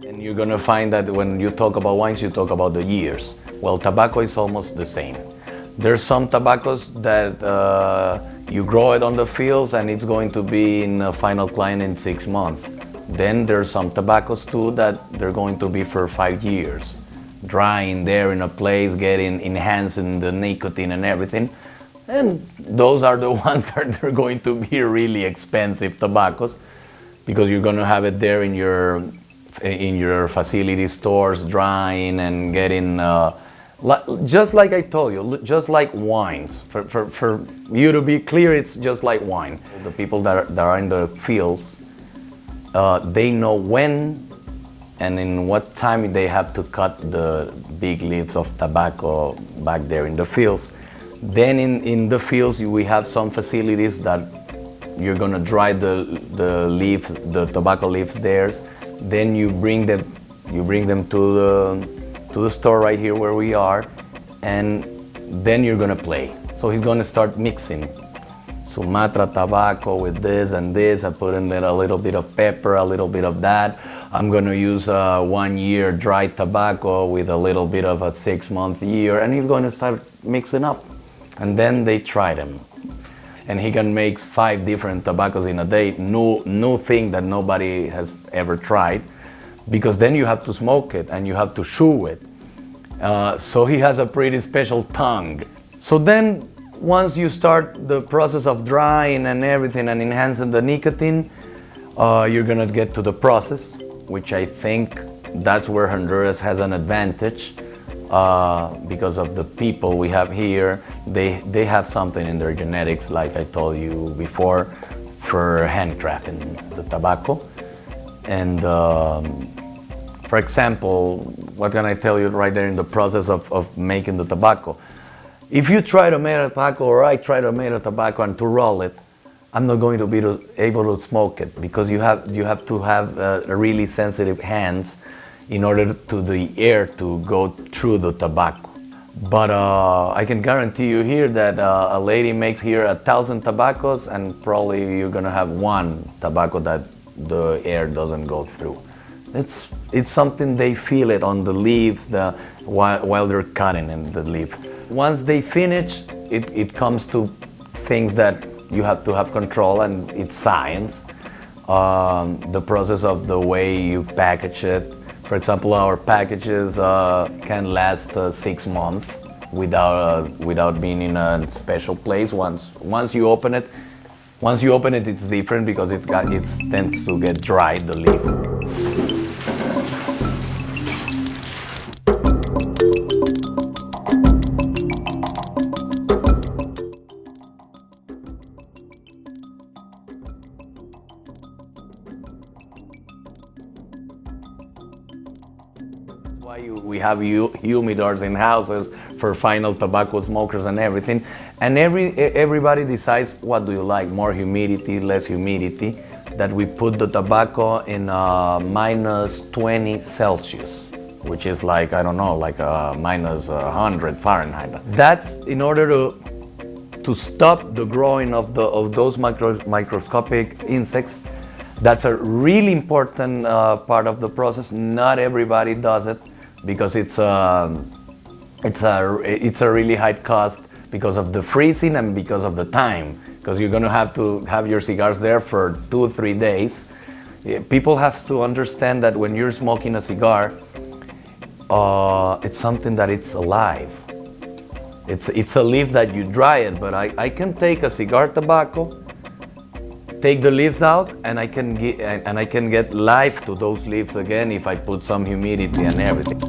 And you're gonna find that when you talk about wines, you talk about the years. Well, tobacco is almost the same. There's some tobaccos that you grow it on the fields and it's going to be in a final client in 6 months. Then there's some tobaccos too that they're going to be for 5 years. Drying there in a place, getting enhancing the nicotine and everything. And those are the ones that are going to be really expensive tobaccos because you're gonna have it there in your facility stores, drying and getting, just like I told you, just like wines. For you to be clear, it's just like wine. The people that are in the fields, they know when and in what time they have to cut the big leaves of tobacco back there in the fields. Then in the fields, we have some facilities that you're gonna dry the leaves, the tobacco leaves there. Then you bring them to the store right here where we are, and then you're gonna play. So he's gonna start mixing Sumatra tobacco with this and this. I put in there a little bit of pepper, a little bit of that. I'm gonna use 1 year dry tobacco with a little bit of a 6-month year, and he's gonna start mixing up. And then they try them. And he can make 5 different tobaccos in a day, new thing that nobody has ever tried, because then you have to smoke it and you have to chew it. So he has a pretty special tongue. So then once you start the process of drying and everything and enhancing the nicotine, you're gonna get to the process, which I think that's where Honduras has an advantage. Because of the people we have here, they have something in their genetics, like I told you before, for handcrafting the tobacco. And for example, what can I tell you right there in the process of making the tobacco? If you try to make a tobacco, or I try to make a tobacco and to roll it, I'm not going to be able to smoke it, because you have to have really sensitive hands in order to the air to go through the tobacco. But I can guarantee you here that a lady makes here 1,000 tobaccos, and probably you're gonna have 1 tobacco that the air doesn't go through. It's something they feel it on the leaves while they're cutting in the leaf. Once they finish, it comes to things that you have to have control, and it's science. The process of the way you package it. For example, our packages can last 6 months without being in a special place. Once you open it, it's different because it tends to get dry, the leaf. Why we have humidors in houses for final tobacco smokers and everything, and everybody decides what do you like, more humidity, less humidity, that we put the tobacco in minus 20 Celsius, which is like, I don't know, like minus 100 Fahrenheit. That's in order to stop the growing of those microscopic insects. That's a really important part of the process. Not everybody does it, because it's a really high cost because of the freezing and because of the time, because you're gonna have to have your cigars there for 2-3 days. People have to understand that when you're smoking a cigar, it's something that it's alive. It's a leaf that you dry it, but I can take a cigar tobacco, take the leaves out, and I can get life to those leaves again if I put some humidity and everything.